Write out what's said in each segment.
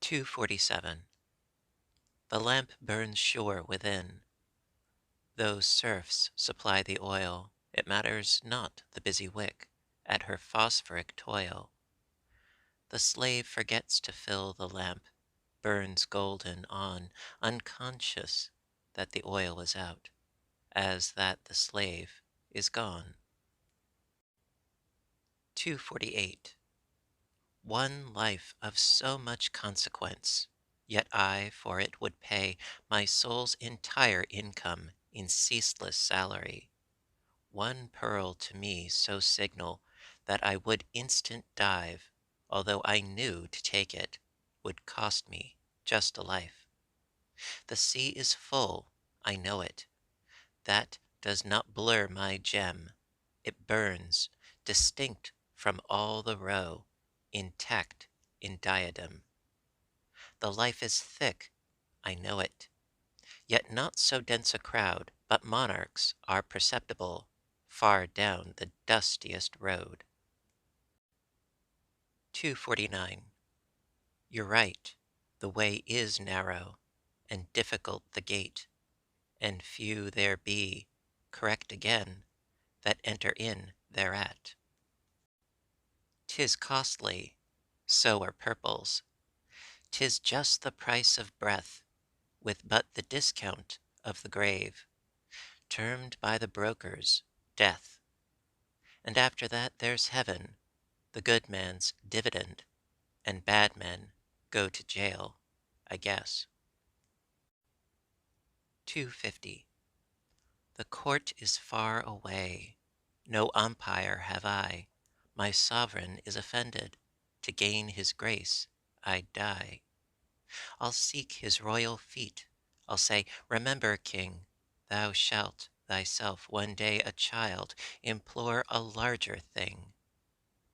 247. The lamp burns sure within. Those serfs supply the oil. It matters not the busy wick at her phosphoric toil. The slave forgets to fill the lamp, burns golden on, unconscious that the oil is out, as that the slave is gone. 248. One life of so much consequence, yet I for it would pay my soul's entire income in ceaseless salary. One pearl to me so signal that I would instant dive, although I knew to take it would cost me just a life. The sea is full, I know it. That does not blur my gem. It burns, distinct from all the row, intact in diadem. The life is thick, I know it. Yet not so dense a crowd, but monarchs are perceptible far down the dustiest road. 249. You're right, the way is narrow, and difficult the gate, and few there be, correct again, that enter in thereat. 'Tis costly, so are purples. 'Tis just the price of breath, with but the discount of the grave, termed by the brokers death. And after that there's heaven, the good man's dividend, and bad men go to jail, I guess. 250. The court is far away. No umpire have I. My sovereign is offended. To gain his grace, I'd die. I'll seek his royal feet. I'll say, remember, king, thou shalt thyself one day a child implore a larger thing.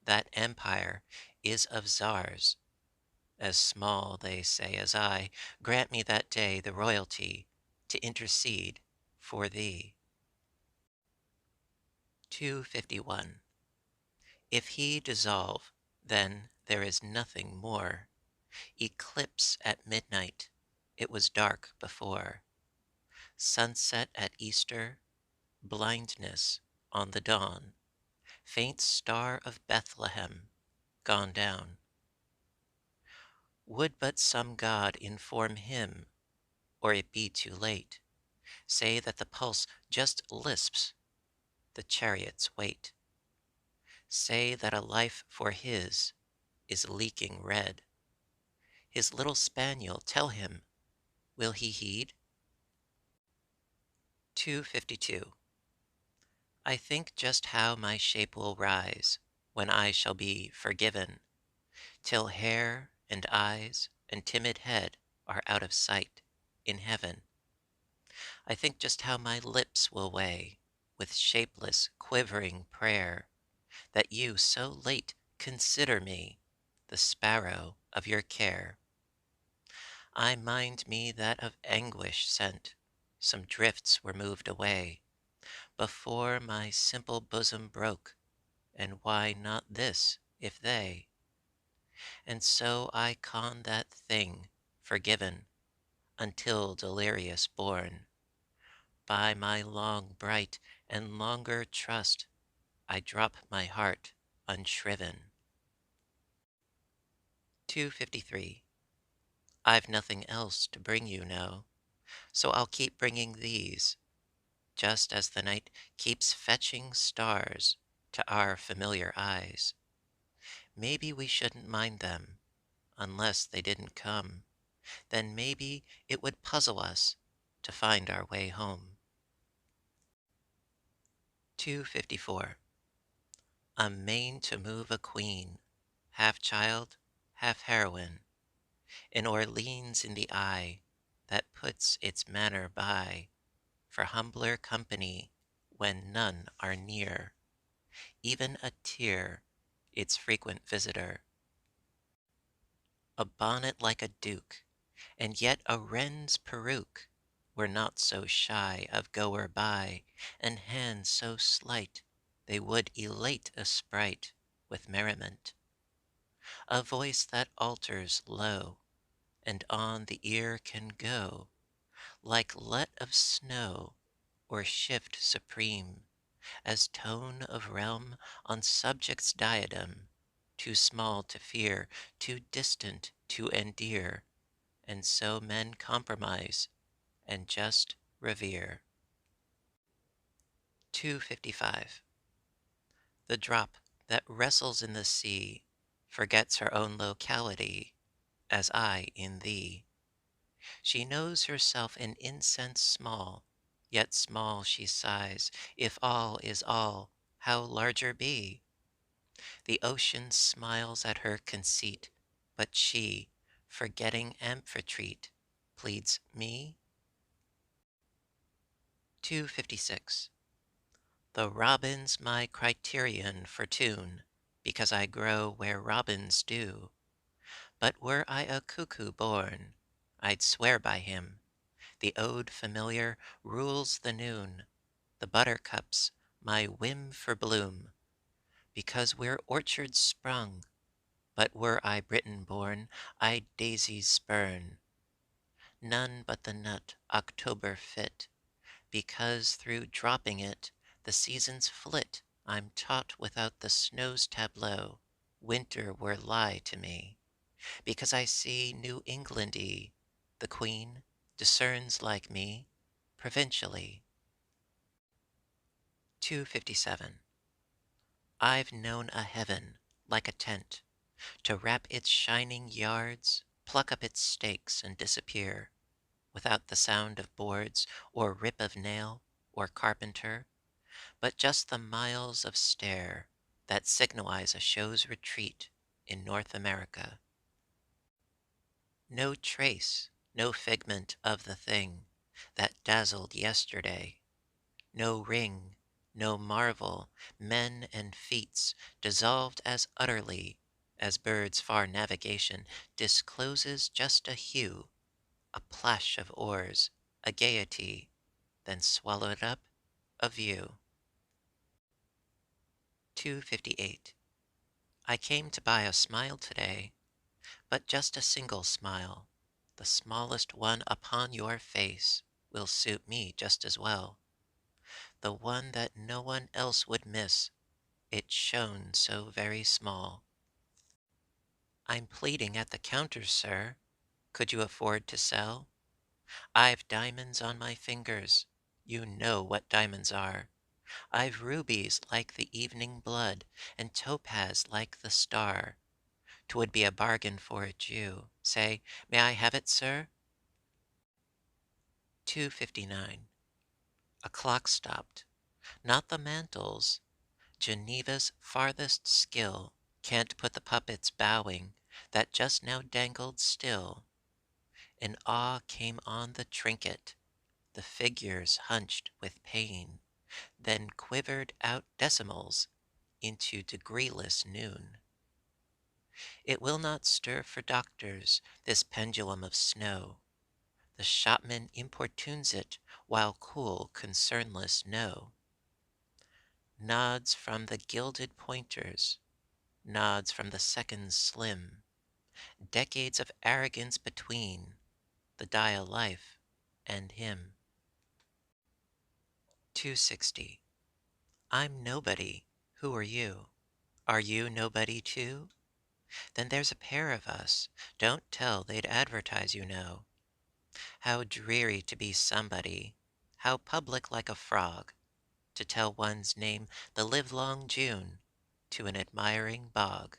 That empire is of czars, as small, they say, as I. Grant me that day the royalty to intercede for thee. 251. If he dissolve, then there is nothing more. Eclipse at midnight, it was dark before. Sunset at Easter, blindness on the dawn. Faint star of Bethlehem, gone down. Would but some god inform him, or it be too late. Say that the pulse just lisps, the chariots wait. Say that a life for his is leaking red. His little spaniel, tell him, will he heed? 252. I think just how my shape will rise when I shall be forgiven, till hair and eyes and timid head are out of sight in heaven. I think just how my lips will weigh with shapeless, quivering prayer, that you so late consider me the sparrow of your care. I mind me that of anguish sent, some drifts were moved away, before my simple bosom broke, and why not this, if they? And so I con that thing, forgiven, until delirious borne, by my long bright and longer trust, I drop my heart unshriven. 253. I've nothing else to bring you now, so I'll keep bringing these, just as the night keeps fetching stars to our familiar eyes. Maybe we shouldn't mind them, unless they didn't come. Then maybe it would puzzle us to find our way home. 254. A mane to move a queen, half child, half heroine, in Orleans in the eye, that puts its manner by, for humbler company when none are near, even a tear its frequent visitor. A bonnet like a duke, and yet a wren's peruke, were not so shy of goer by, and hands so slight they would elate a sprite with merriment. A voice that alters low, and on the ear can go, like let of snow, or shift supreme, as tone of realm on subject's diadem, too small to fear, too distant to endear, and so men compromise, and just revere. 255. The drop that wrestles in the sea forgets her own locality, as I in thee. She knows herself an incense small, yet small she sighs, if all is all, how larger be? The ocean smiles at her conceit, but she, forgetting amphitreat, pleads me. 256. The robin's my criterion for tune, because I grow where robins do. But were I a cuckoo born, I'd swear by him. The ode familiar rules the noon, the buttercups my whim for bloom, because we're orchards sprung. But were I Britain born, I'd daisies spurn. None but the nut October fit, because through dropping it the seasons flit. I'm taught without the snow's tableau, winter were lie to me, because I see New Englandy, the Queen discerns like me, provincially. 257. I've known a heaven like a tent, to wrap its shining yards, pluck up its stakes and disappear, without the sound of boards, or rip of nail, or carpenter, but just the miles of stair that signalize a show's retreat in North America. No trace, no figment of the thing that dazzled yesterday, no ring, no marvel, men and feats dissolved as utterly as birds' far navigation discloses just a hue, a plash of oars, a gaiety, then swallowed up, a view. 258. I came to buy a smile today, but just a single smile. The smallest one upon your face will suit me just as well. The one that no one else would miss, it shone so very small. I'm pleading at the counter, sir. Could you afford to sell? I've diamonds on my fingers. You know what diamonds are. I've rubies like the evening blood, and topaz like the star. 'Twould be a bargain for a Jew. Say, may I have it, sir? 259. A clock stopped. Not the mantles. Geneva's farthest skill can't put the puppets bowing that just now dangled still. An awe came on the trinket, the figures hunched with pain, then quivered out decimals into degreeless noon. It will not stir for doctors, this pendulum of snow. The shopman importunes it, while cool, concernless know. Nods from the gilded pointers, nods from the seconds slim, decades of arrogance between the dial life and him. 260. I'm nobody. Who are you? Are you nobody too? Then there's a pair of us. Don't tell they'd advertise, you know. How dreary to be somebody, how public like a frog, to tell one's name the livelong June to an admiring bog.